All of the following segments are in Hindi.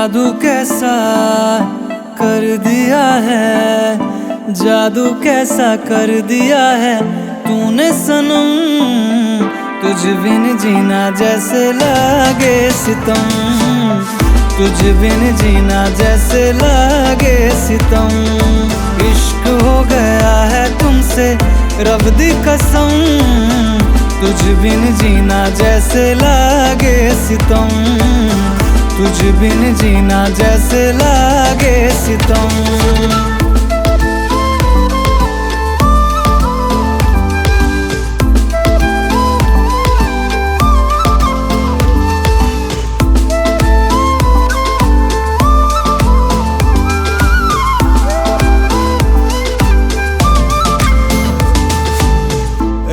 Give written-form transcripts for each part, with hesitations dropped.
जादू कैसा कर दिया है, जादू कैसा कर दिया है तूने सनम। तुझ बिन जीना जैसे लागे सितम, तुझ बिन जीना जैसे लागे सितम। इश्क हो गया है तुमसे रब दी कसम, तुझ बिन जीना जैसे लागे सितम, तुझ बिन जीना जैसे लागे सितम।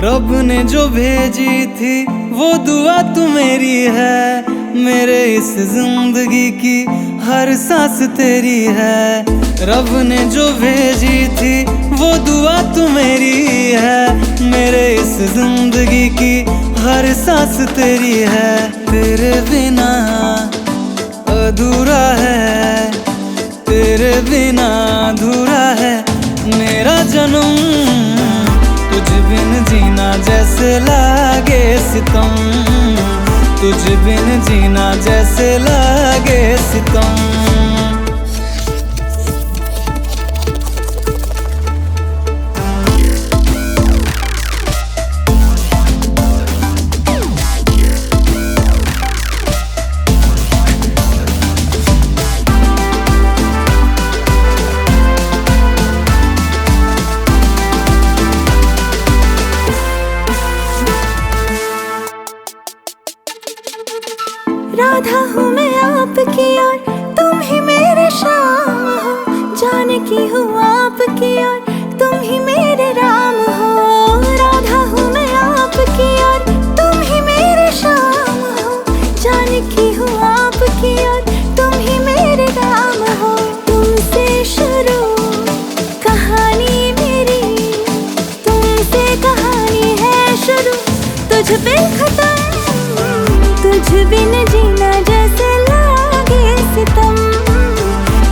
रब ने जो भेजी थी वो दुआ तू मेरी है, मेरे इस जिंदगी की हर सांस तेरी है। रब ने जो भेजी थी वो दुआ तू मेरी है, मेरे इस जिंदगी की हर सांस तेरी है। तेरे बिना अधूरा है, तेरे बिना अधूरा है मेरा जन्म। तुझ बिन जीना जैसे लागे सितम, तुझ बिन जीना जैसे लागे सितम। राधा हूँ मैं आपकी और तुम ही मेरे श्याम हो, जाने की हूँ आपकी और तुम ही मेरे राम हो। राधा हूँ मैं आपकी और तुम ही मेरे श्याम हो, जाने की हूँ आपकी और तुम ही मेरे राम हो। तुमसे शुरू कहानी मेरी, तुमसे कहानी है शुरू, तुझ पे खत्म। तुझ बिन जीना जैसे लागे सितम,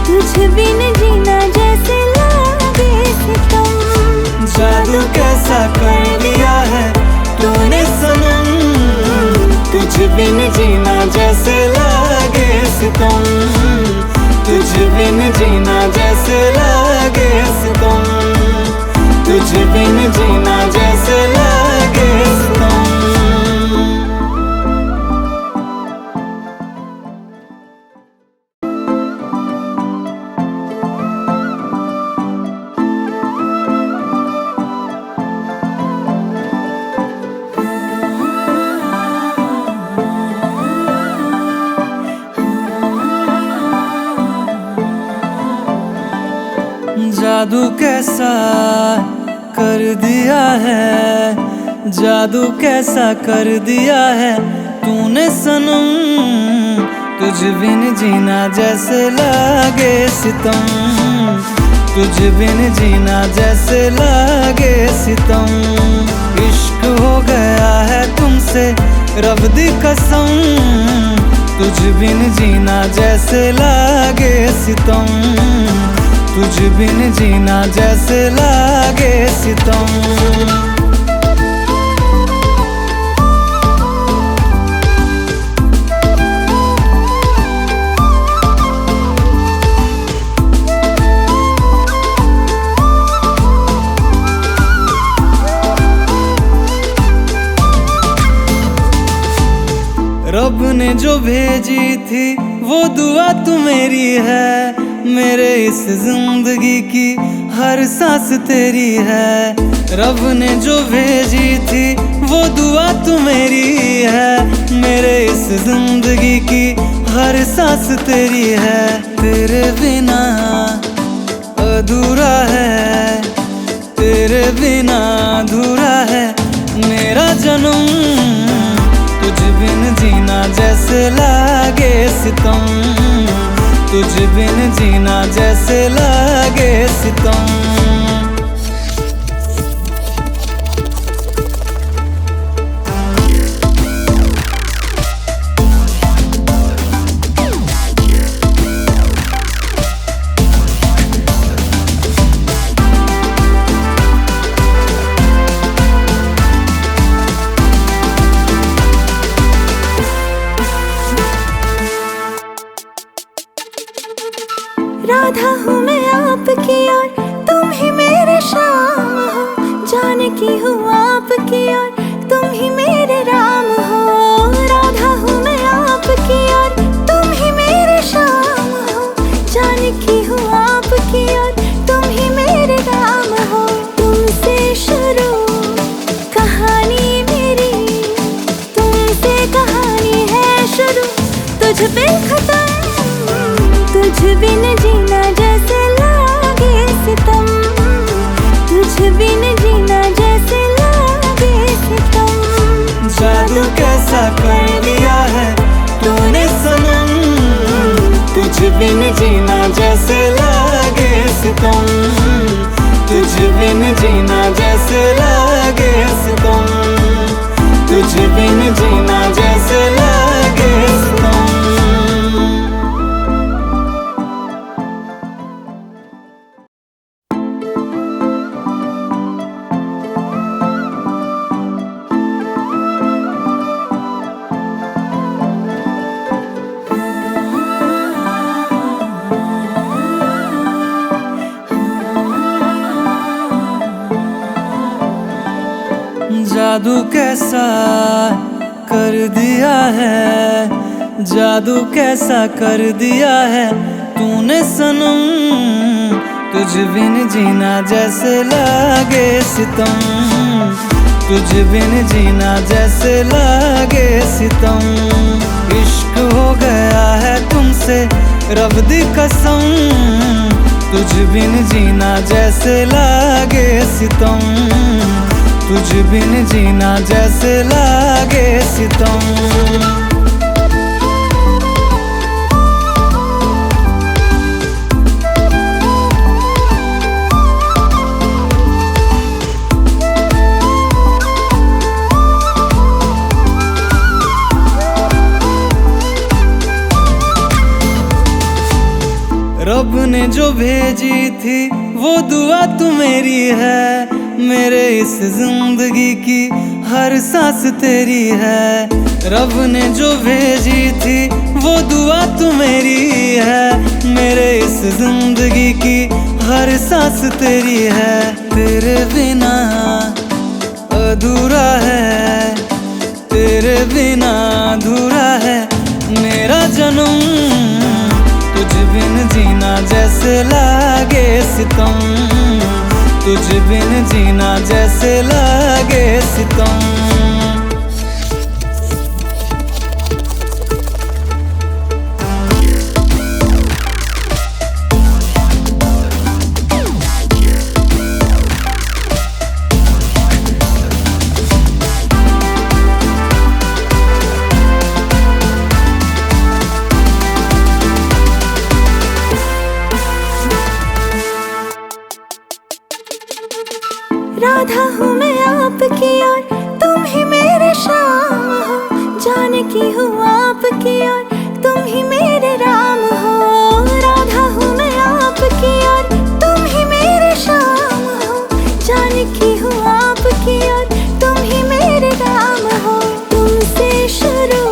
तुझ बिन जीना जैसे लागे सितम। जादू कैसा कर दिया है तूने सनम, तुझ बिन जीना जैसे लागे सितम, तुझ बिन जीना जैसे लागे सितम, तुझ बिन जीना जैसे लागे सितम। जादू कैसा कर दिया है, जादू कैसा कर दिया है तूने सनम। तुझ बिन जीना जैसे लागे सितम, तुझ बिन जीना जैसे लागे सितम। इश्क हो गया है तुमसे रब दी कसम, तुझ बिन जीना जैसे लागे सितम, तुझ बिन जीना जैसे लागे सितम। रब ने जो भेजी थी वो दुआ तू मेरी है, मेरे इस जिंदगी की हर सांस तेरी है। रब ने जो भेजी थी वो दुआ तू मेरी है, मेरे इस जिंदगी की हर सांस तेरी है। तेरे बिना अधूरा है, तेरे बिना अधूरा है मेरा जन्म। तुझ बिन जीना जैसे लागे सितम, तुझ बिन जीना जैसे लागे सितम। राधा हूँ मैं आपकी और तुम ही मेरे शाम हो, जानकी हूँ आपकी और तुम ही मेरे राम हो। राधा हूँ मैं आपकी और तुम ही मेरे शाम हो, जानकी हूँ आपकी और तुम ही मेरे राम हो। तुमसे शुरू कहानी मेरी, तुमसे कहानी है शुरू, तुझ बिन खत्म, तुझ बिन जीना जैसे लागे सितम, तुझ बिन जीना जैसे लागे सितम। जादू कैसा कर दिया है तूने सनम, तुझ बिन जीना जैसे लागे सितम, तुझ बिन जीना जैसे लागे सितम, तुझ बिन जीना जैसे लागे सितम। जादू कैसा कर दिया है, जादू कैसा कर दिया है तूने सनम, तुझ बिन जीना जैसे लागे सितम, तुझ बिन जीना जैसे लागे सितम। इश्क हो गया है तुमसे रब दी कसम, तुझ बिन जीना जैसे लागे सितम, तुझ बिन जीना जैसे लागे सितम। रब ने जो भेजी थी वो दुआ तू मेरी है, मेरे इस जिंदगी की हर सांस तेरी है। रब ने जो भेजी थी वो दुआ तू मेरी है, मेरे इस जिंदगी की हर सांस तेरी है। तेरे बिना अधूरा है, तेरे बिना अधूरा है मेरा जन्म, तुझ बिन जीना जैसे लागे सितम, तुझ बिन जीना जैसे लागे सितम। राधा हूँ मैं आपकी और तुम ही मेरे शाम हो, जानकी हूँ आपकी और तुम ही मेरे राम हो। राधा हूँ मैं आपकी और तुम ही मेरे शाम हो, जानकी हूँ आपकी और तुम ही मेरे राम हो। तुमसे शुरू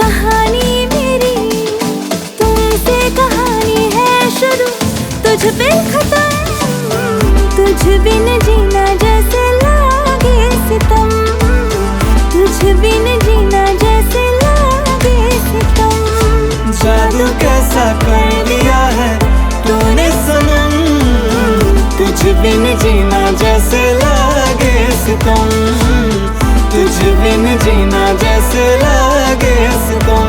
कहानी मेरी, तुमसे कहानी है शुरू, तुझ बिन खत्म, तुझ बिन जीना जैसे लागे सितम, तुझ बिन जीना जैसे लागे सितम। जादू कैसा कर दिया है तूने सनम, तुझ बिन जीना जैसे लागे सितम, तुझ बिन जीना जैसे लागे सितम,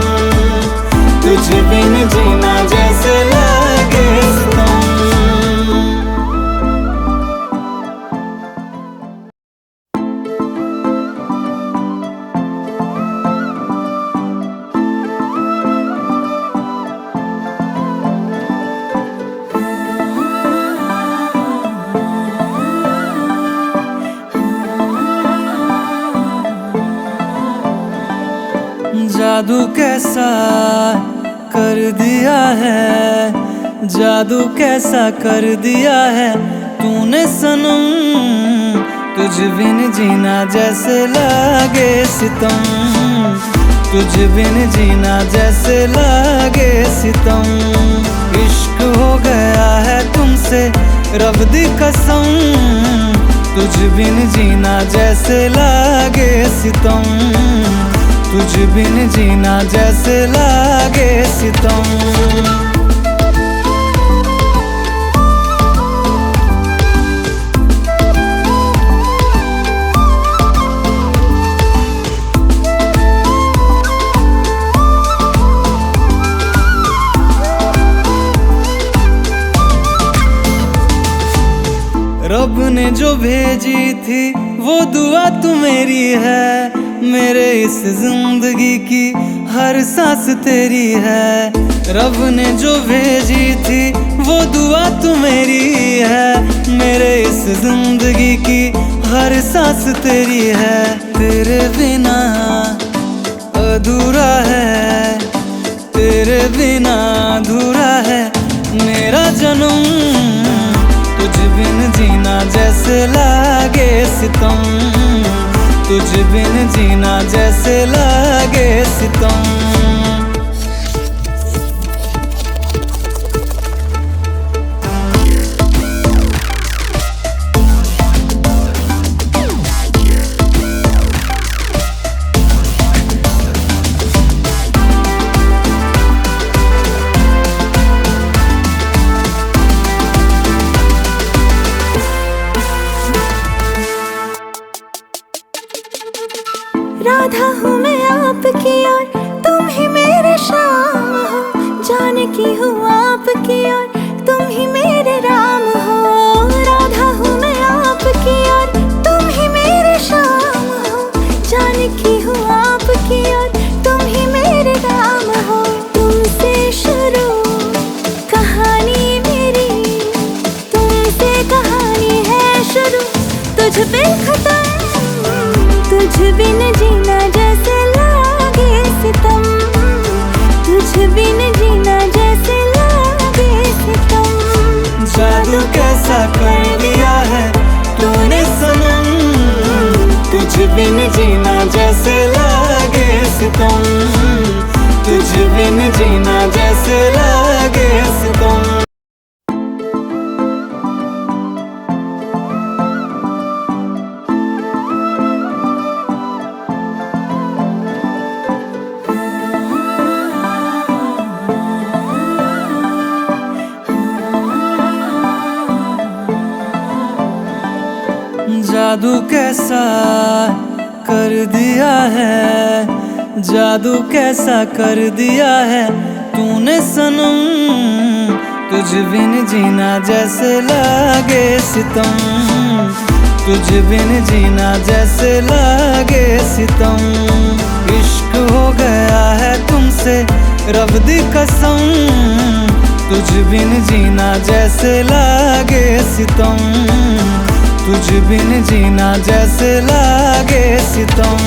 तुझ बिन जीना जैसे लागे सितम। जादू कैसा कर दिया है, जादू कैसा कर दिया है तूने सनम, तुझ बिन जीना जैसे लागे सितम, तुझ बिन जीना जैसे लागे सितम। इश्क हो गया है तुमसे रब दी कसम, तुझ बिन जीना जैसे लागे सितम, तुझ बिन जीना जैसे लागे सितम। रब ने जो भेजी थी वो दुआ तू मेरी है, मेरे इस जिंदगी की हर सांस तेरी है। रब ने जो भेजी थी वो दुआ तू मेरी है, मेरे इस जिंदगी की हर सांस तेरी है। तेरे बिना अधूरा है, तेरे बिना अधूरा है मेरा जन्म, तुझ बिन जीना जैसे लागे सितम, तुझ बिन जीना जैसे लागे सितम। राधा हूँ मैं आपकी और तुम ही मेरे श्याम हो, जानकी हूँ आपकी और तुम ही मेरे राम हो। राधा हूँ मैं आपकी और तुम ही मेरे श्याम हो, जानकी हूँ आपकी और तुम ही मेरे राम हो। तुमसे शुरू कहानी मेरी, तुमसे कहानी है शुरू, तुझ पे खत्म, तुझ बिन जीना जैसे लागे सितम, तुझ बिन जीना जैसे लागे सितम। जादू कैसा कर दिया है तूने सनम, तुझ बिन जीना जैसे लागे सितम, तुझ बिन जीना जैसे लागे सितम। जादू कैसा कर दिया है, जादू कैसा कर दिया है तूने सनम, तुझ बिन जीना जैसे लागे सितम, तुझ बिन जीना जैसे लागे सितम। इश्क हो गया है तुमसे रब दी कसम, तुझ बिन जीना जैसे लागे सितम, तुझ बिन जीना जैसे लागे सितम।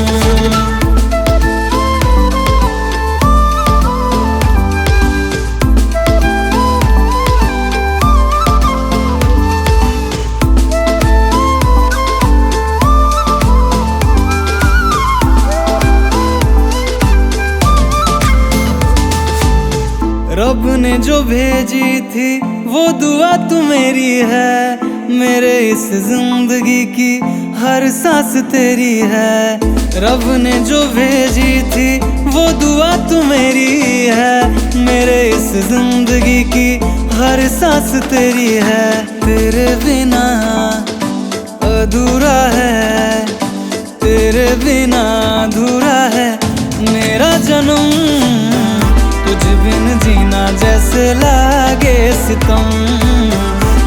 रब ने जो भेजी थी वो दुआ तू मेरी है, मेरे इस जिंदगी की हर सांस तेरी है। रब ने जो भेजी थी वो दुआ तू मेरी है, मेरे इस जिंदगी की हर सांस तेरी है। तेरे बिना अधूरा है, तेरे बिना अधूरा है मेरा जन्म, तुझ बिन जीना जैसे लागे सितम,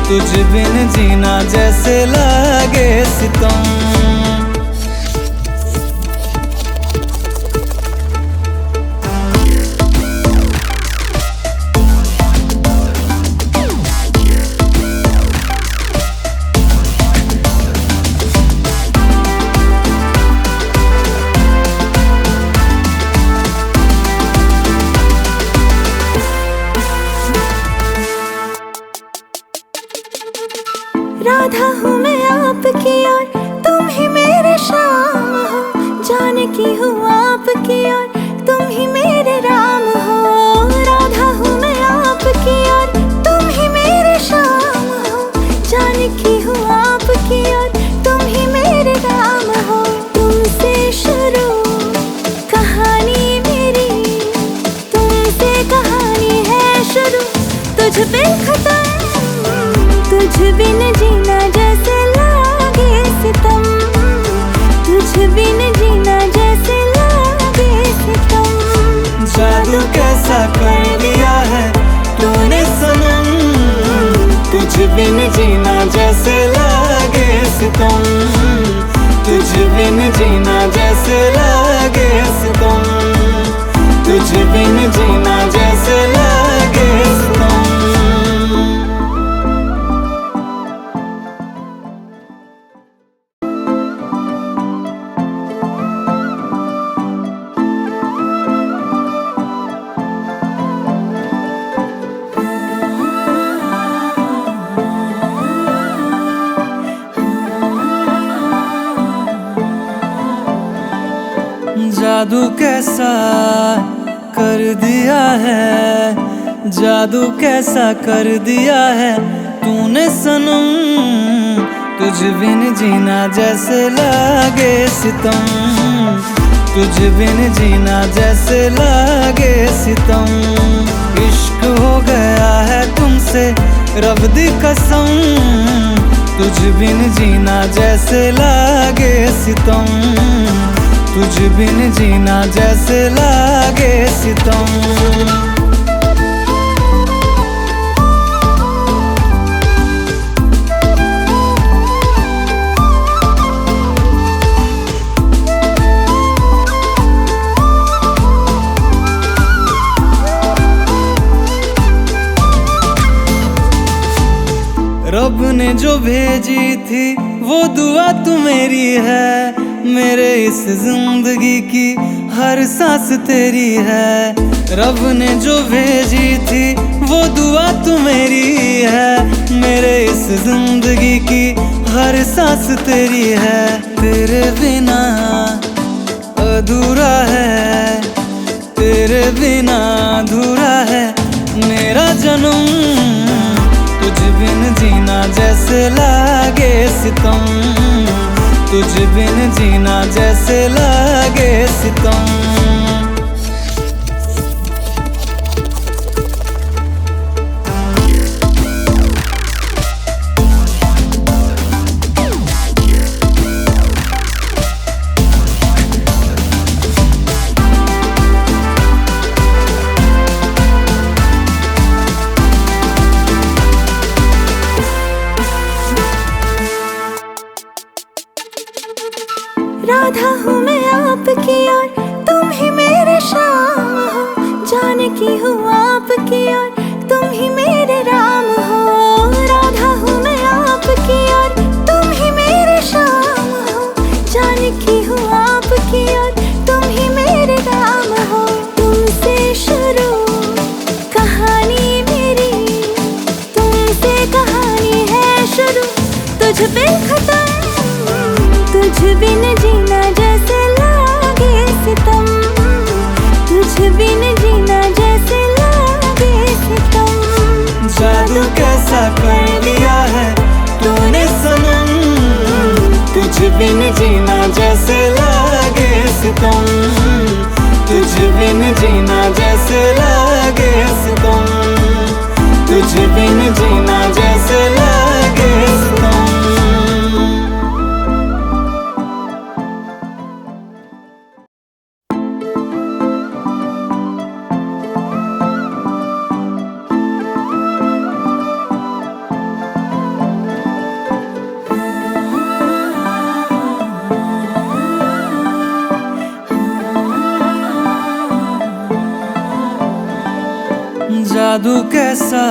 तुझ बिन जीना जैसे लागे सितम। राधा हूँ मैं आपकी और तुम ही मेरे श्याम हो, जानकी हूँ आपकी और तुम ही मेरे राम हो। राधा हूँ मैं आपकी और सितम, तुझ बिन जीना जैसे लागे सितम, तुझ बिन जीना जैसे लागे सितम। जादू कैसा कर दिया है, जादू कैसा कर दिया है तूने सनम, तुझ बिन जीना जैसे लागे सितम, तुझ बिन जीना जैसे लागे सितम। इश्क हो गया है तुमसे रब दी कसम, तुझ बिन जीना जैसे लागे सितम, तुझ बिन जीना जैसे लागे सितम। रब ने जो भेजी थी वो दुआ तू मेरी है, मेरे इस जिंदगी की हर सांस तेरी है। रब ने जो भेजी थी वो दुआ तू मेरी है, मेरे इस जिंदगी की हर सांस तेरी है। तेरे बिना अधूरा है, तेरे बिना अधूरा है मेरा जन्म, तुझ बिन जीना जैसे लागे सितम, तुझ बिन जीना जैसे लागे सितम। राधा हूँ मैं आपकी और तुम ही मेरे श्याम हो, जानकी हूँ आपकी और तुम ही मेरे राम हो। राधा हूँ मैं आपकी और तुम ही मेरे श्याम हो, जानकी हूँ आपकी और तुम ही मेरे राम हो। तुमसे शुरू कहानी मेरी, तुमसे कहानी है शुरू, तुझ पे खत्म, तुझ बिन जीना जैसे लागे सितम, तुझ बिन जीना जैसे लागे सितम। जादू कैसा कर दिया है तूने सनम, तुझ बिन जीना जैसे लागे सितम, तुझ बिन जीना जैसे लागे सितम, तुझ बिन जीना जैसे लागे सितम। जादू कैसा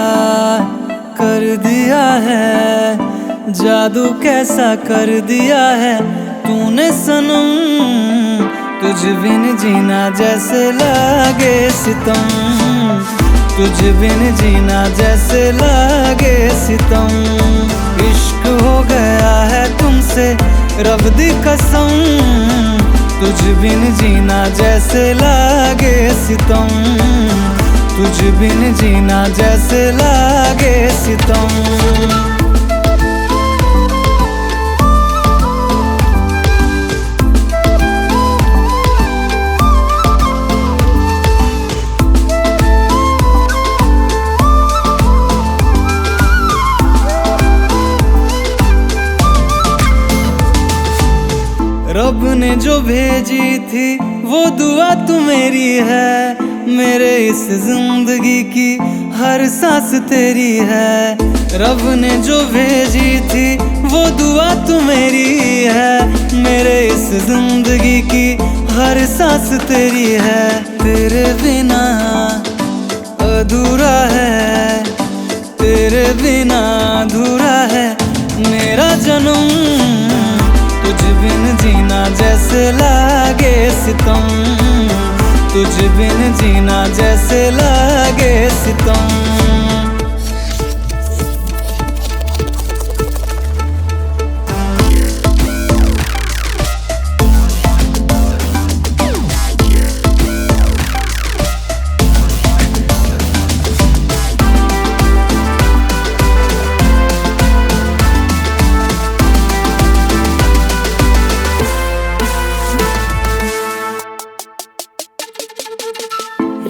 कर दिया है, जादू कैसा कर दिया है तूने सनम, तुझ बिन जीना जैसे लागे सितम, तुझ बिन जीना जैसे लागे सितम। इश्क हो गया है तुमसे रब दी कसम, तुझ बिन जीना जैसे लागे सितम, तुझ बिन जीना जैसे लागे सितम। रब ने जो भेजी थी वो दुआ तू मेरी है, मेरे इस जिंदगी की हर सांस तेरी है। रब ने जो भेजी थी वो दुआ तू मेरी है, मेरे इस जिंदगी की हर सांस तेरी है। तेरे बिना अधूरा है, तेरे बिना अधूरा है मेरा जन्म। तुझ बिन जीना जैसे लागे सितम, तुझ बिन जीना जैसे लागे सितम।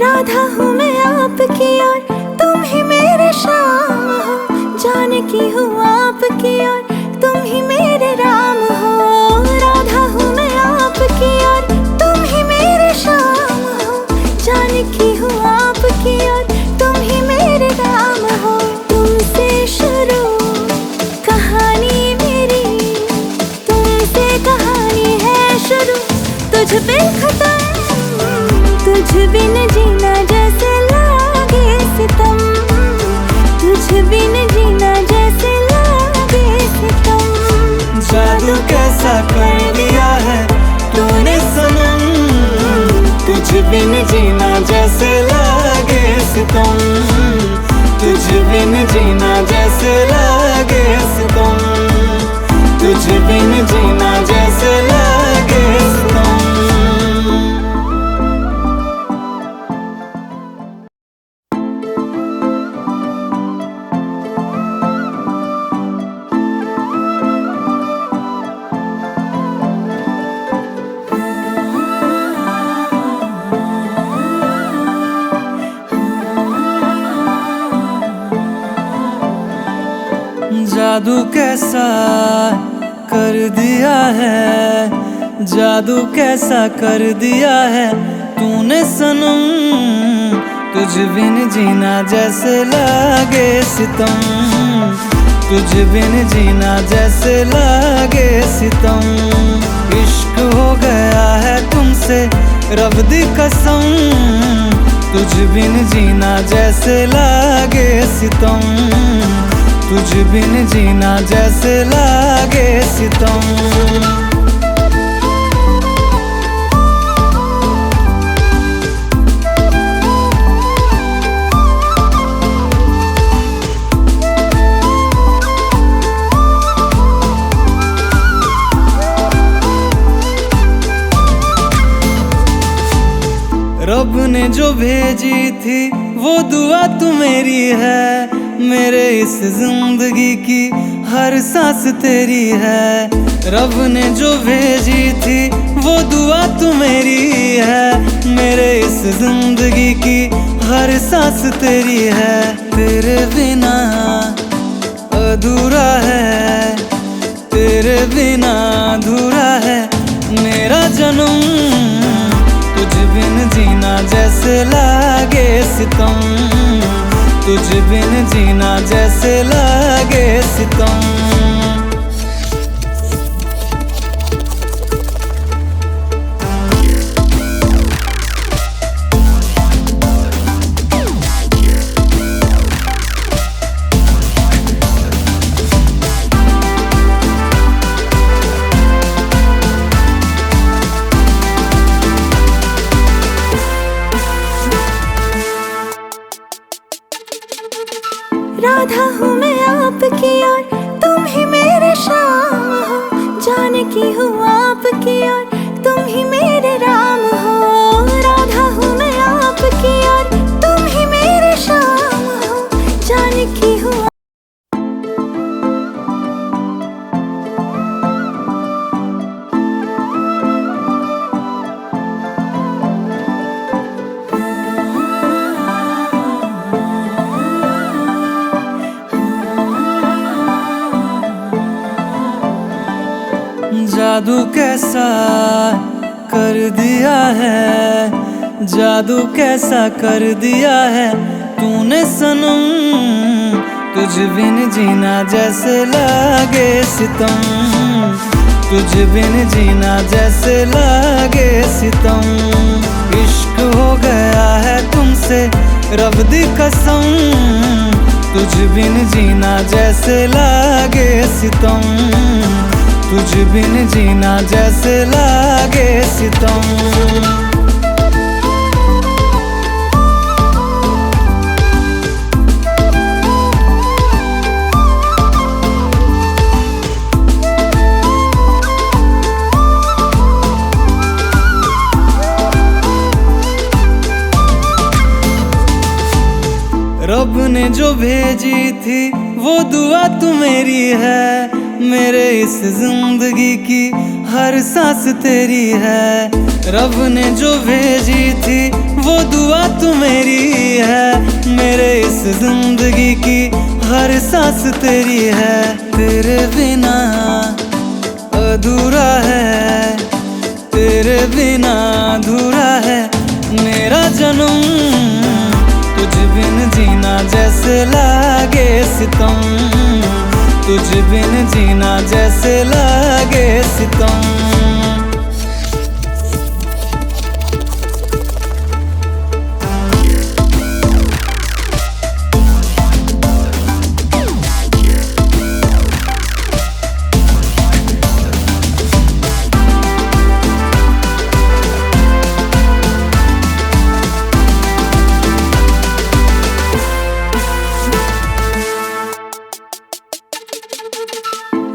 राधा हूँ मैं आपकी और तुम ही मेरे श्याम हो, जानकी हूँ आपकी और तुम ही मेरे राम हो। राधा हूँ मैं आपकी और तुम ही मेरे श्याम हो, जानकी हूँ आपकी और तुम ही मेरे राम हो। तुमसे शुरू कहानी मेरी, तुमसे कहानी है शुरू, तुझ पे खत्म। तुझ बिन जीना जैसे लागे सितम, तुझ बिन जीना जैसे लागे सितम। जादू कैसा कर दिया है तूने सनम, तुझ बिन जीना जैसे लागे सितम, तुझ बिन जीना जैसे लागे सितम, तुझ बिन जीना जैसे लागे सितम। जादू कैसा कर दिया है, जादू कैसा कर दिया है तूने सनम। तुझ बिन जीना जैसे लागे सितम, तुझ बिन जीना जैसे लागे सितम। इश्क हो गया है तुमसे रब दी कसम, तुझ बिन जीना जैसे लागे सितम, तुझ बिन जीना जैसे लागे सितम। रब ने जो भेजी थी वो दुआ तू मेरी है, मेरे इस जिंदगी की हर सांस तेरी है। रब ने जो भेजी थी वो दुआ तू मेरी है, मेरे इस जिंदगी की हर सांस तेरी है। तेरे बिना अधूरा है, तेरे बिना अधूरा है मेरा जन्म। तुझ बिन जीना जैसे लागे सितम, तुझ बिन जीना जैसे लागे सितम। राधा हूँ मैं आपकी और तुम ही मेरे श्याम हो, जानकी हूँ आपकी और तुम ही मेरे राम हो। राधा हूँ मैं आपकी और तुम ही मेरे श्याम हो, जानकी हूँ। जादू कैसा कर दिया है, जादू कैसा कर दिया है तूने सनम। तुझ बिन जीना जैसे लागे सितम, तुझ बिन जीना जैसे लागे सितम। इश्क हो गया है तुमसे रब दी कसम, तुझ बिन जीना जैसे लागे सितम, तुझ बिन जीना जैसे लागे सितम। रब ने जो भेजी थी वो दुआ तू मेरी है, मेरे इस जिंदगी की हर सांस तेरी है। रब ने जो भेजी थी वो दुआ तू मेरी है, मेरे इस जिंदगी की हर सांस तेरी है। तेरे बिना अधूरा है, तेरे बिना अधूरा है मेरा जन्म। तुझ बिन जीना जैसे लागे सितम, तुझ बिन जीना जैसे लागे सितम।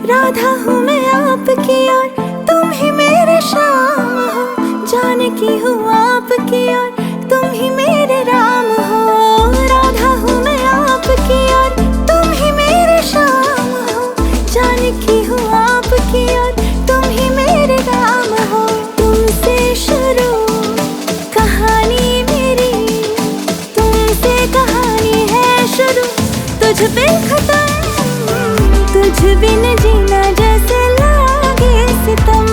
राधा हूँ मैं आपकी और तुम ही मेरे शाम हो, जानकी हूँ आपकी और तुम ही मेरे राम हो। राधा हूँ मैं आपकी और तुम ही मेरे शाम हो, जानकी हूँ आपकी और तुम ही मेरे राम हो। तुमसे शुरू कहानी मेरी, तुमसे कहानी है शुरू, तुझ पे खत्म। तुझ बिन जीना जैसे लागे सितम,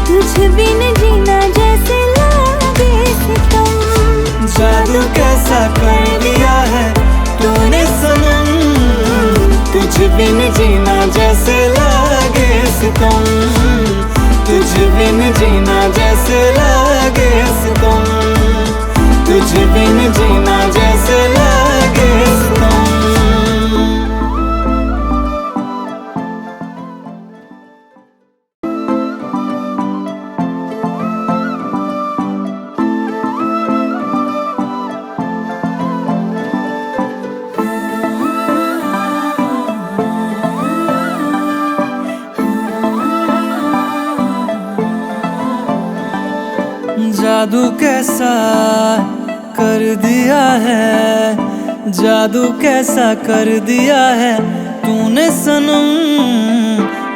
तुझ बिन जीना जैसे लागे सितम। जादू कैसा कर दिया है तूने सनम, तुझ बिन जीना जैसे लागे सितम, तुझ बिन जीना जैसे लागे सितम, तुझ बिन जीना जैसे लागे सितम। जादू कैसा कर दिया है, जादू कैसा कर दिया है तूने सनम।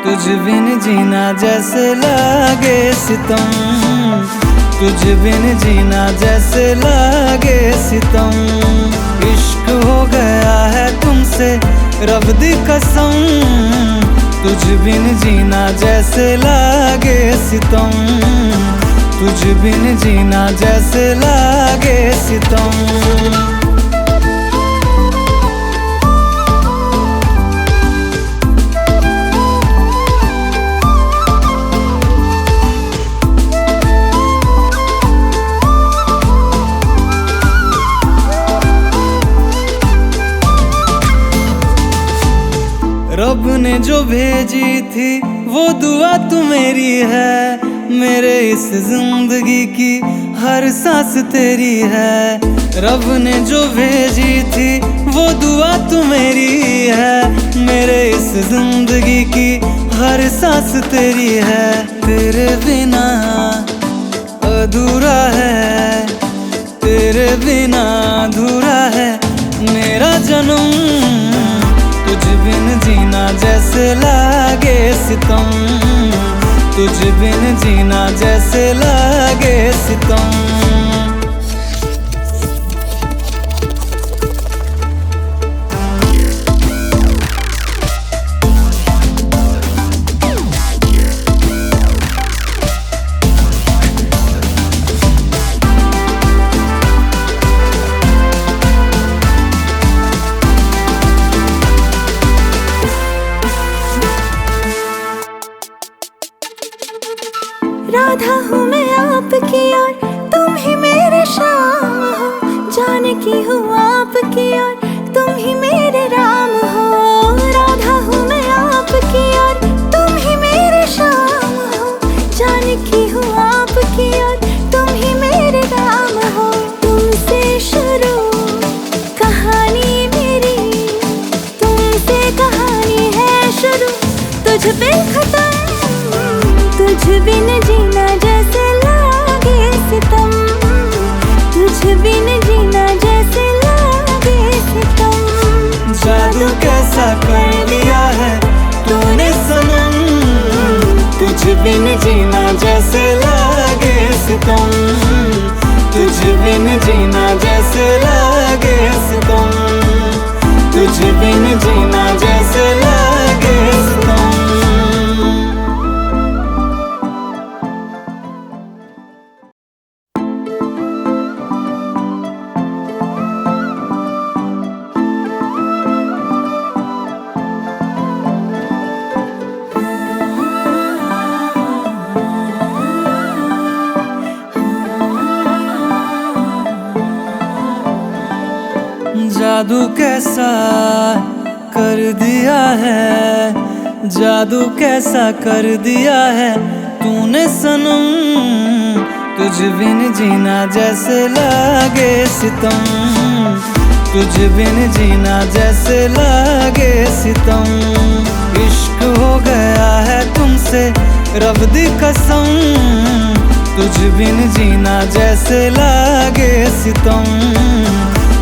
तुझ बिन जीना जैसे लागे सितम, तुझ बिन जीना जैसे लागे सितम। इश्क हो गया है तुमसे रब दी कसम, तुझ बिन जीना जैसे लागे सितम, तुझ बिन जीना जैसे लागे सितम। रब ने जो भेजी थी वो दुआ तू मेरी है, मेरे इस जिंदगी की हर सांस तेरी है। रब ने जो भेजी थी वो दुआ तू मेरी है, मेरे इस जिंदगी की हर सांस तेरी है। तेरे बिना अधूरा है, तेरे बिना अधूरा है मेरा जन्म। तुझ बिन जीना जैसे लागे सितम, तुझ बिन जीना जैसे लागे सितम। सितम, तुझ बिन जीना जैसे लागे सितम, तुझ बिन जीना जैसे लागे सितम। जादू कैसा कर दिया है, जादू कैसा कर दिया है तूने सनम, तुझ बिन जीना जैसे लागे सितम, तुझ बिन जीना जैसे लागे सितम। इश्क हो गया है तुमसे रब दी कसम, तुझ बिन जीना जैसे लागे सितम,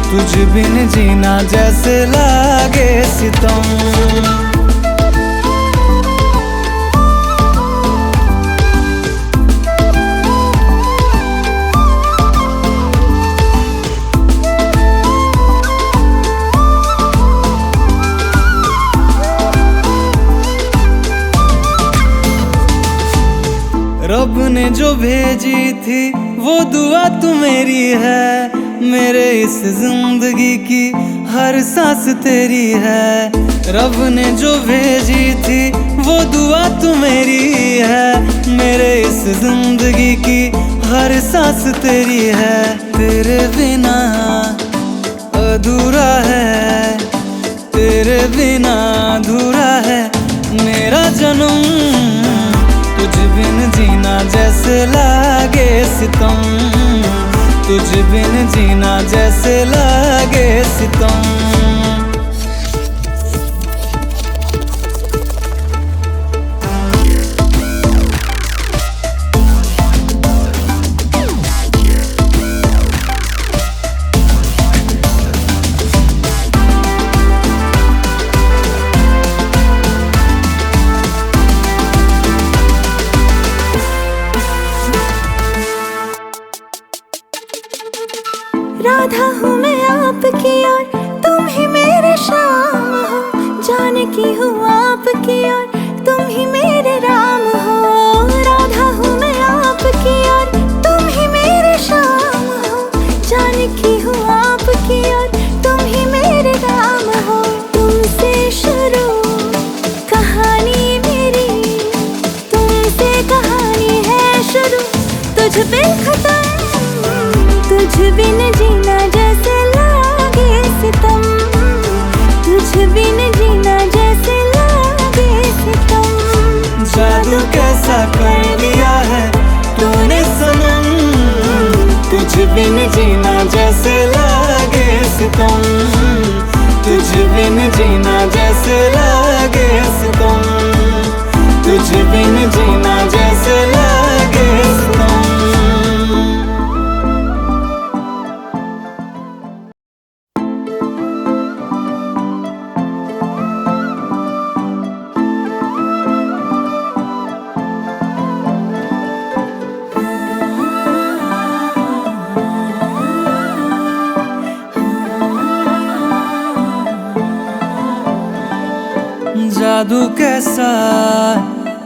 तुझ बिन जीना जैसे लागे सितम। रब ने जो भेजी थी वो दुआ तू मेरी है, मेरे इस जिंदगी की हर सांस तेरी है। रब ने जो भेजी थी वो दुआ तू मेरी है, मेरे इस जिंदगी की हर सांस तेरी है। तेरे बिना अधूरा है, तेरे बिना अधूरा है मेरा जन्म, तुझ बिन जीना जैसे लागे सितम, तुझ बिन जीना जैसे लागे सितम। राधा हूँ मैं आपकी और तुम ही मेरे श्याम हो, जानकी हूँ आपकी और तुम ही मेरे राम हो। राधा हूँ मैं आपकी और तुम ही मेरे श्याम हो, जानकी हूँ आपकी और तुम ही मेरे राम हो। तुमसे शुरू कहानी मेरी, तुमसे कहानी है शुरू, तुझ पे खत्म, तुझ बिन जीना जैसे लागे सितम, तुझ बिन जीना जैसे लागे सितम। जादू कैसा कर दिया है तूने सनम, तुझ बिन जीना जैसे लागे सितम, तुझ बिन जीना जैसे लागे सितम, तुझ बिन जीना जैसे लागे सितम। जादू कैसा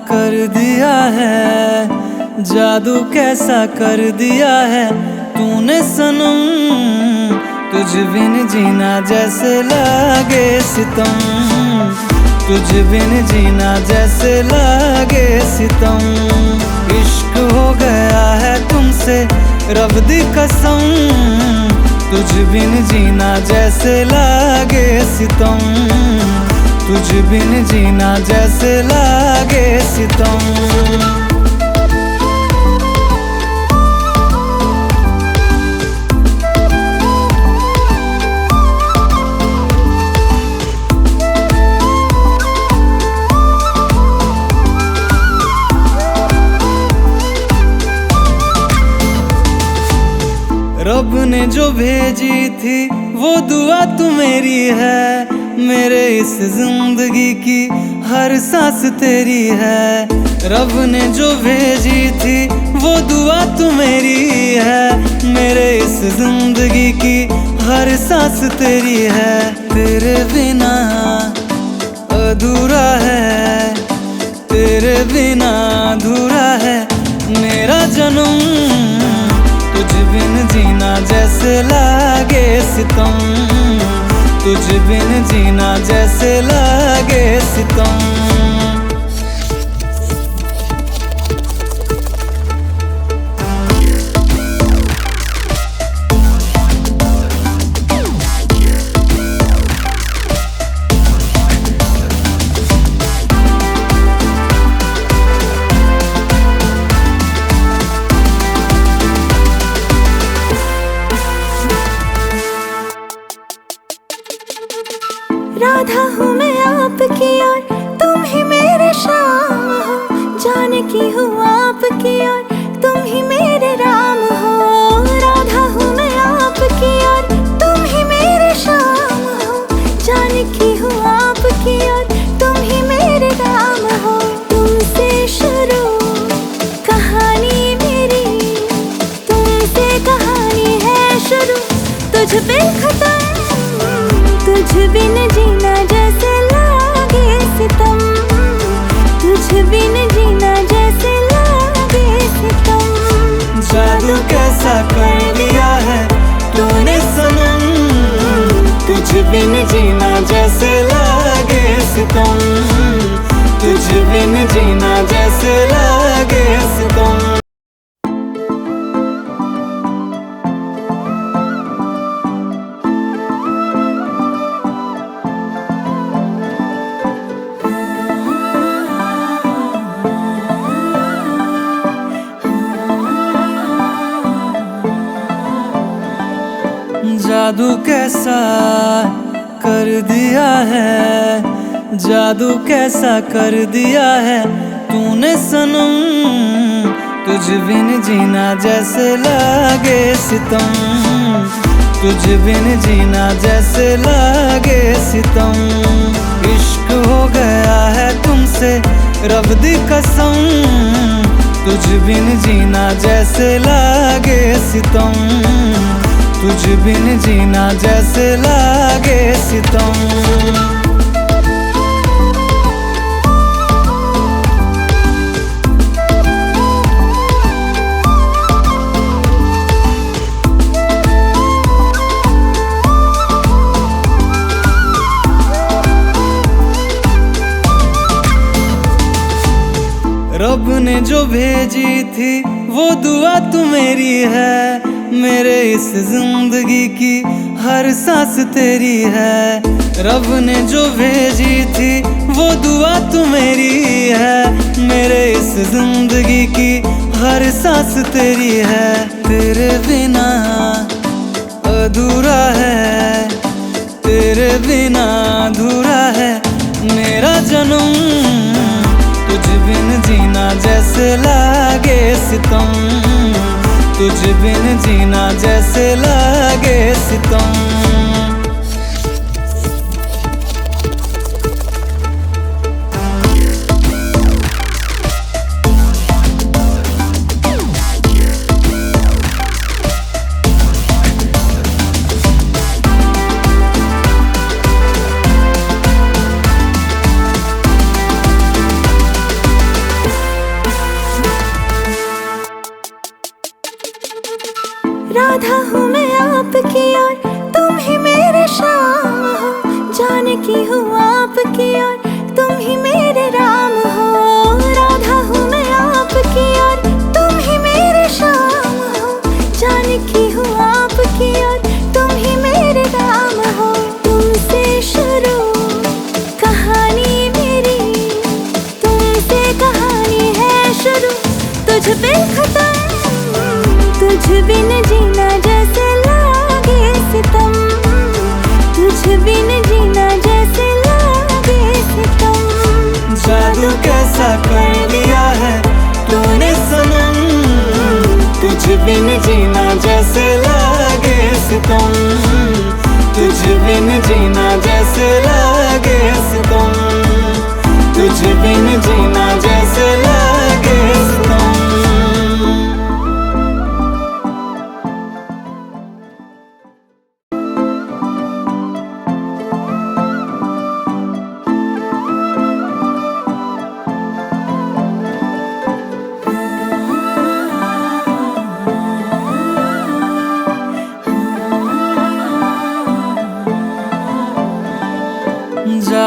कर दिया है, जादू कैसा कर दिया है तूने सनम, तुझ बिन जीना जैसे लागे सितम, तुझ बिन जीना जैसे लागे सितम। इश्क हो गया है तुमसे रब दी कसम, तुझ बिन जीना जैसे लागे सितम, तुझ बिन जीना जैसे लागे सितम। रब ने जो भेजी थी वो दुआ तू मेरी है, मेरे इस जिंदगी की हर सांस तेरी है। रब ने जो भेजी थी वो दुआ तू मेरी है। मेरे इस जिंदगी की हर सांस तेरी है। तेरे बिना अधूरा है, तेरे बिना अधूरा है मेरा जन्म। तुझ बिन जीना जैसे लागे सितम, तुझ बिन जीना जैसे लागे सितम। राधा हूँ मैं आपकी और तुम ही मेरे श्याम हो। जाने की हूँ आपकी और तुम ही मेरे राम हो। राधा हूँ मैं आपकी और तुम ही मेरे श्याम हो। जाने की हूँ आपकी और तुम ही मेरे राम हो। तुमसे शुरू कहानी मेरी, तुमसे कहानी है शुरू, तुझ पे खत्म। तुझ बिन जीना जैसे लागे सितम, तुझ बिन जीना जैसे लागे सितम। जादू कैसा कर दिया है तूने सनम, तुझ बिन जीना जैसे लागे सितम, तुझ बिन जीना जैसे लागे सितम। जादू कैसा कर दिया है, जादू कैसा कर दिया है तूने सनम। तुझ बिन जीना जैसे लागे सितम, तुझ बिन जीना जैसे लागे सितम। इश्क हो गया है तुमसे रब दी कसम, तुझ बिन जीना जैसे लागे सितम, तुझ बिन जीना जैसे लागे सितम। रब ने जो भेजी थी वो दुआ तू मेरी है। मेरे इस जिंदगी की हर सांस तेरी है। रब ने जो भेजी थी वो दुआ तू मेरी है। मेरे इस जिंदगी की हर सांस तेरी है। तेरे बिना अधूरा है, तेरे बिना अधूरा है मेरा जन्म। तुझ बिन जीना जैसे लागे सितम, तुझ बिन जीना जैसे लागे सितम। राधा हूँ मैं आपकी और तुम ही मेरे श्याम हो। जाने की हूँ आपकी और तुम ही मेरे राम हो। राधा हूँ मैं आपकी और तुम ही मेरे श्याम हो। जाने की हूँ आपकी और तुम ही मेरे राम हो। तुमसे शुरू कहानी मेरी, तुमसे कहानी है शुरू, तुझ पे खत्म। तुझ बिन जीना जैसे लागे सितम, तुझ बिन जीना जैसे लागे सितम। जादू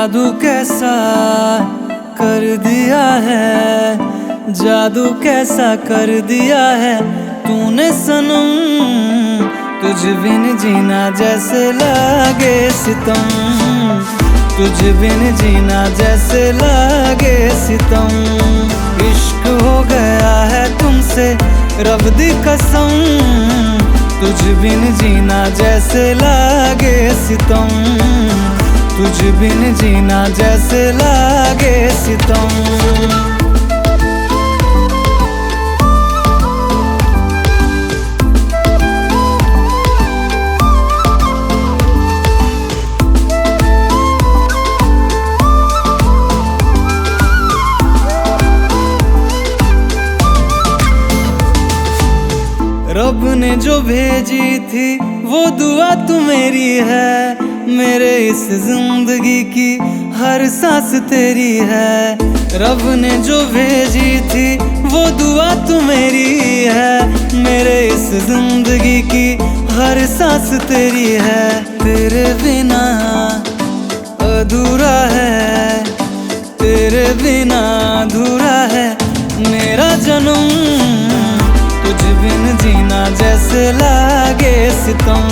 जादू कैसा कर दिया है, जादू कैसा कर दिया है तूने सनम। तुझ बिन जीना जैसे लागे सितम, तुझ बिन जीना जैसे लागे सितम। इश्क हो गया है तुमसे रब दी कसम, तुझ बिन जीना जैसे लागे सितम, तुझ बिन जीना जैसे लागे सितम। रब ने जो भेजी थी वो दुआ तू मेरी है, मेरे इस जिंदगी की हर सांस तेरी है। रब ने जो भेजी थी वो दुआ तू मेरी है, मेरे इस जिंदगी की हर सांस तेरी है। तेरे बिना अधूरा है, तेरे बिना अधूरा है मेरा जन्म। तुझ बिन जीना जैसे लागे सितम,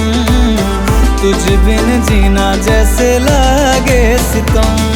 तुझ बिन जीना जैसे लागे सितम।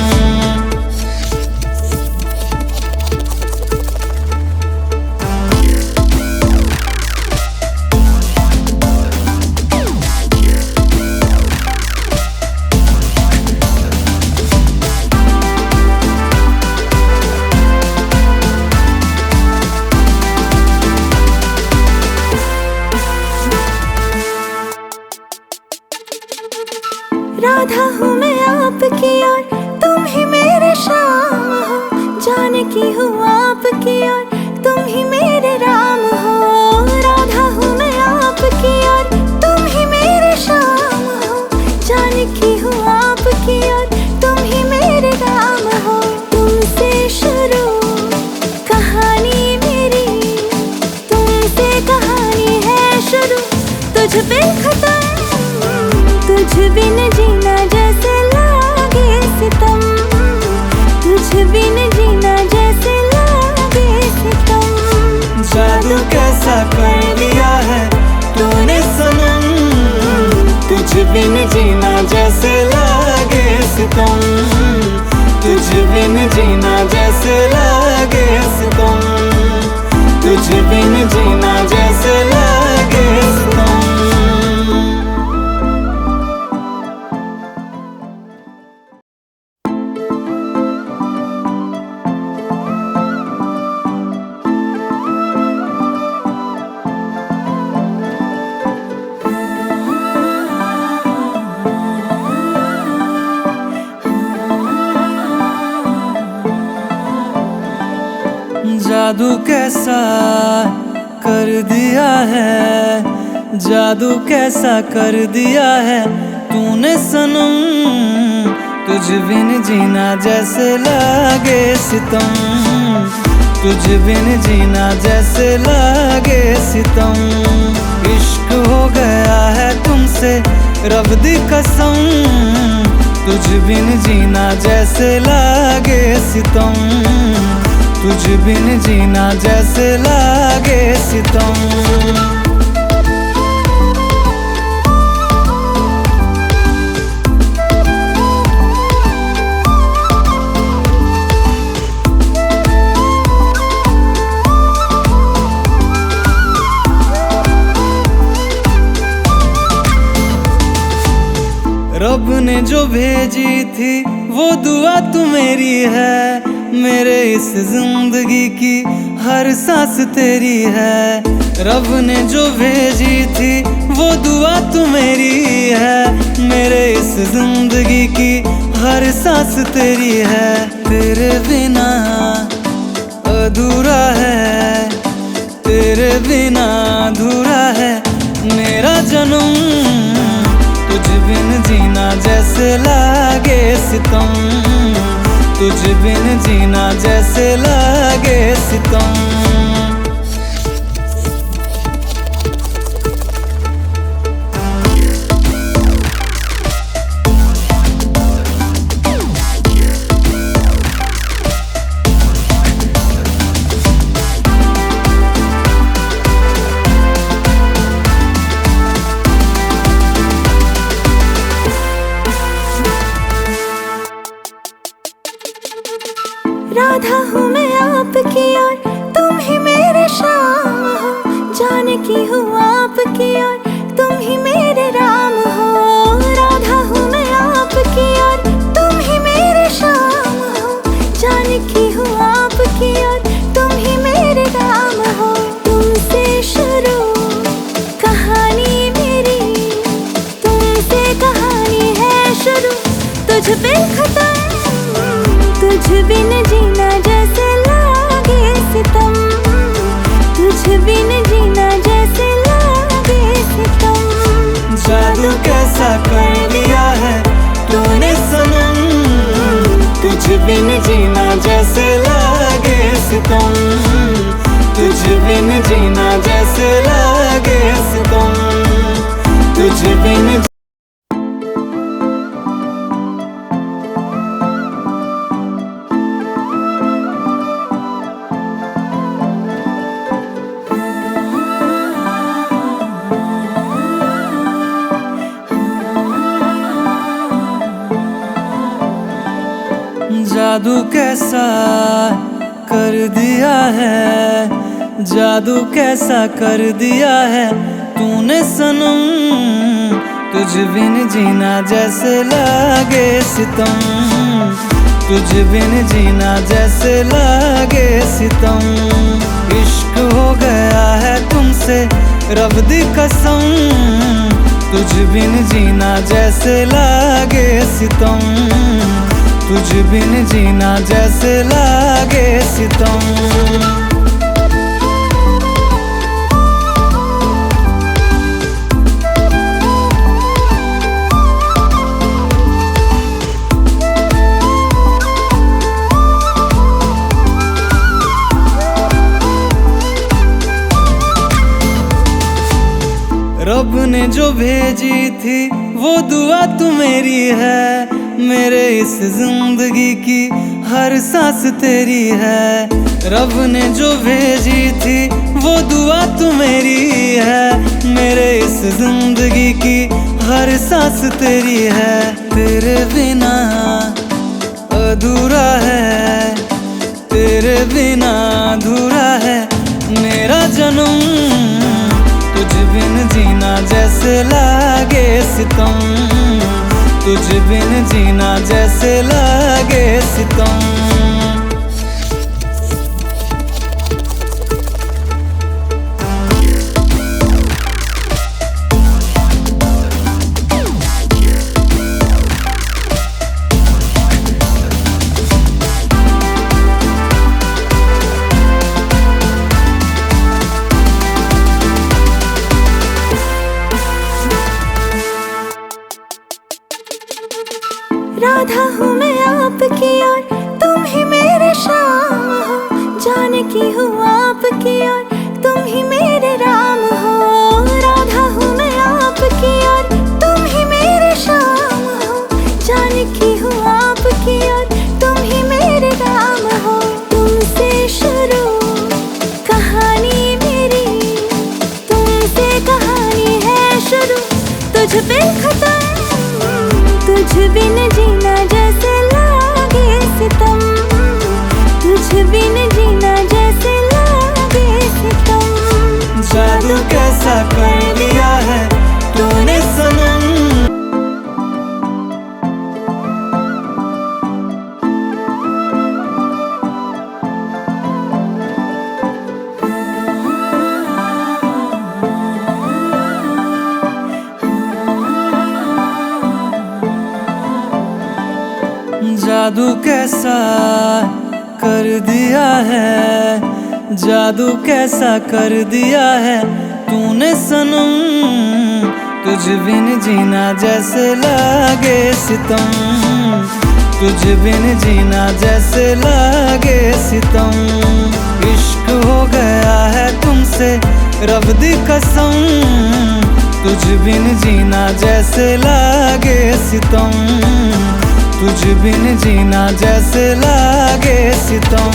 राधा हूँ मैं आपकी और तुम ही मेरे श्याम हो, जानकी हूँ आपकी और तुम ही मेरे राम हो। राधा हूँ मैं आपकी और तुम ही मेरे श्याम हो, जानकी हूँ आपकी और तुम ही मेरे राम हो। तुमसे शुरू कहानी मेरी, तुमसे कहानी है शुरू, तुझ बिन खत्म, तुझ बिन जीना जैसे लागे सितम, तुझ बिन जीना जैसे लागे सितम। जादू कैसा कर दिया है तूने सनम, तुझ बिन जीना जैसे लागे सितम, तुझ बिन जीना जैसे लागे सितम, तुझ बिन जीना जैसे लागे सितम। जादू कैसा कर दिया है, जादू कैसा कर दिया है तूने सनम। तुझ बिन जीना जैसे लागे सितम, तुझ बिन जीना जैसे लागे सितम। इश्क हो गया है तुमसे रब दी कसम, तुझ बिन जीना जैसे लागे सितम, तुझ बिन जीना जैसे लागे सितम। रब ने जो भेजी थी वो दुआ तू मेरी है, मेरे इस जिंदगी की हर सांस तेरी है। रब ने जो भेजी थी वो दुआ तू मेरी है, मेरे इस जिंदगी की हर सांस तेरी है। तेरे बिना अधूरा है, तेरे बिना अधूरा है मेरा जन्म। तुझ बिन जीना जैसे लागे सितम, तुझ बिन जीना जैसे लागे सितम। राधा हूँ मैं आपकी और तुम ही मेरे शाम हो, जाने की हूँ आपकी और तुम ही मेरे राम हो। राधा हूँ मैं आपकी और तुम ही मेरे शाम हो, जाने की हूँ आपकी और तुम ही मेरे राम हो। तुमसे शुरू कहानी मेरी, तुमसे कहानी है शुरू, तुझ पे खत्म। तुझ बिन जीना जैसे लागे सितम, तुझ बिन जीना जैसे लागे सितम। जादू कैसा कर दिया है तूने सनम, तुझ बिन जीना जैसे लागे सितम, तुझ बिन जीना जैसे लागे सितम, तुझ बिन। जादू कैसा कर दिया है, जादू कैसा कर दिया है तूने सनम, तुझ बिन जीना जैसे लागे सितम, तुझ बिन जीना जैसे लागे सितम। इश्क हो गया है तुमसे रब दी कसम, तुझ बिन जीना जैसे लागे सितम, तुझ बिन जीना जैसे लागे सितम। रब ने जो भेजी थी वो दुआ तू मेरी है, मेरे इस जिंदगी की हर सांस तेरी है। रब ने जो भेजी थी वो दुआ तू मेरी है, मेरे इस जिंदगी की हर सांस तेरी है। तेरे बिना अधूरा है, तेरे बिना अधूरा है मेरा जन्म, तुझ बिन जीना जैसे लागे सितम, तुझ बिन जीना जैसे लागे सितम। राधा हूँ मैं आपकी और तुम ही मेरे शाम हो, जाने की हूँ आपकी और तुम ही मेरे राम हो। राधा हूँ मैं आपकी और तुम ही मेरे शाम हो, जाने की हूँ आपकी और तुम ही मेरे राम हो। तुमसे शुरू कहानी मेरी, तुमसे कहानी है शुरू, तुझ पे खत्म। तुझ बिन जीना जैसे लागे सितम, तुझ बिन जीना जैसे लागे सितम। जादू कैसा कर दिया है तूने सनम। जादू कैसा कर दिया है, जादू कैसा कर दिया है तूने सनम, तुझ बिन जीना जैसे लागे सितम, तुझ बिन जीना जैसे लागे सितम। इश्क हो गया है तुमसे रब दी कसम, तुझ बिन जीना जैसे लागे सितम, तुझ बिन जीना जैसे लागे सितम।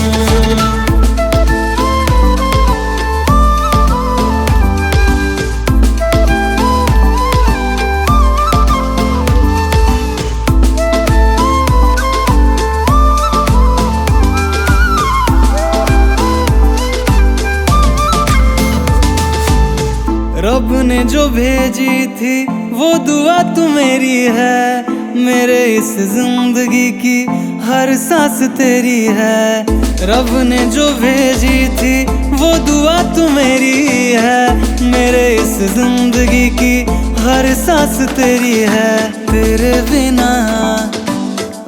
ने जो भेजी थी वो दुआ तो मेरी है, मेरे इस जिंदगी की हर सांस तेरी है। रब ने जो भेजी थी वो दुआ तो मेरी है, मेरे इस जिंदगी की हर सांस तेरी है। तेरे बिना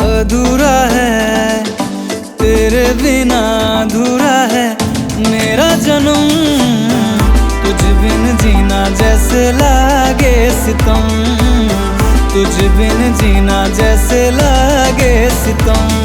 अधूरा है, तेरे बिना अधूरा है मेरा जन्म। तुझ बिन जीना जैसे लागे सितम, तुझ बिन जीना जैसे लागे सितम।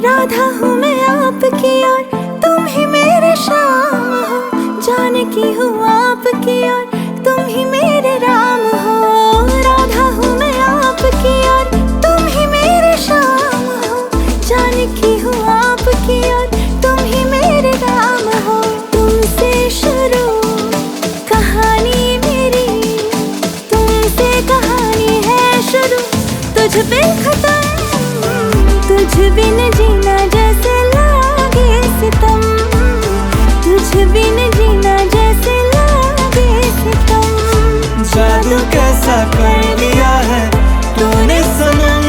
राधा हूँ मैं आपकी और तुम ही मेरे श्याम हो, जानकी हूँ आपकी और तुम ही मेरे राम हो। राधा हूँ मैं आपकी और तुम ही मेरे श्याम हो, जानकी हूँ आपकी और तुम ही मेरे राम हो। तुमसे शुरू कहानी मेरी, तुमसे कहानी है शुरू, तुझ पे खत्म। तुझ बिन जीना जैसे लागे सितम, तुझ बिन जीना जैसे लागे सितम। जादू कैसा कर दिया है तूने सनम,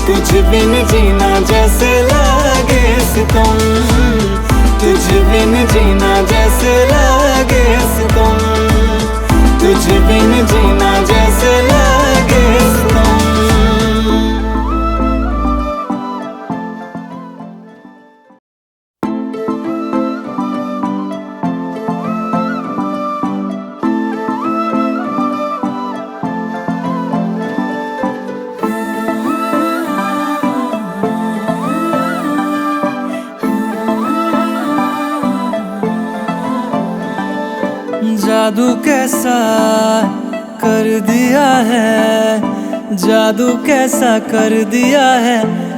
तुझ बिन जीना जैसे लागे सितम, तुझ बिन जीना जैसे लागे सितम, तुझ बिन जीना जैसे लागे सितम। जादू कैसा कर दिया है, जादू कैसा कर दिया है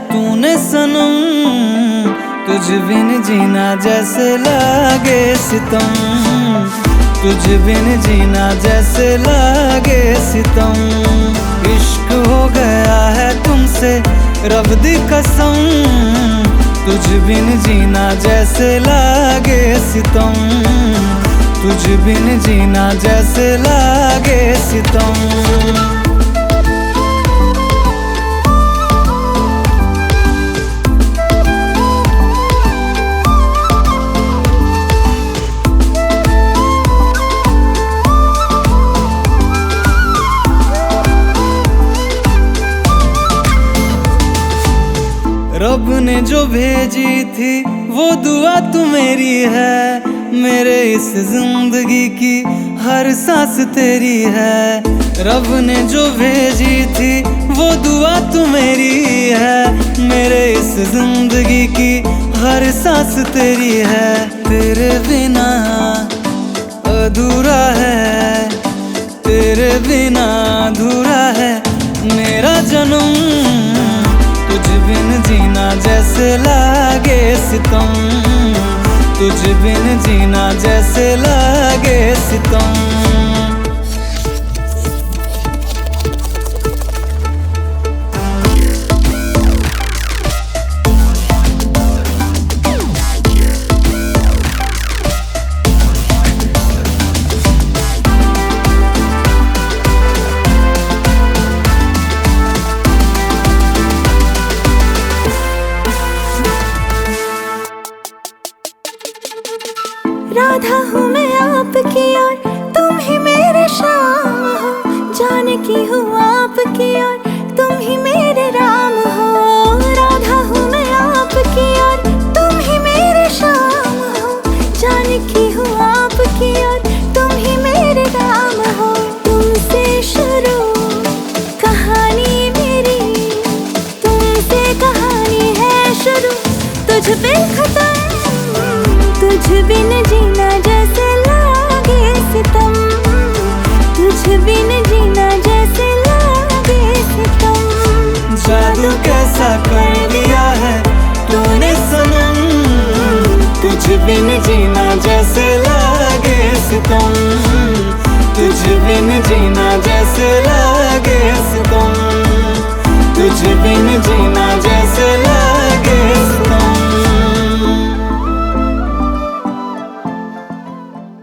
तूने सनम। तुझ बिन जीना जैसे लागे सितम, तुझ बिन जीना जैसे लागे सितम। इश्क हो गया है तुमसे रब दी कसम, तुझ बिन जीना जैसे लागे सितम, तुझ बिन जीना जैसे लागे सितम। रब ने जो भेजी थी वो दुआ तो मेरी है, मेरे इस जिंदगी की हर सांस तेरी है। रब ने जो भेजी थी वो दुआ तो मेरी है, मेरे इस जिंदगी की हर सांस तेरी है। तेरे बिना अधूरा है, तेरे बिना अधूरा है मेरा जन्म। तुझ बिन जीना जैसे लागे सितम, तुझ बिन जीना जैसे लागे सितम। राधा हूँ मैं आपकी और तुम ही बिन जीना जैसे लागे सितम, तुझ बिन जीना जैसे लागे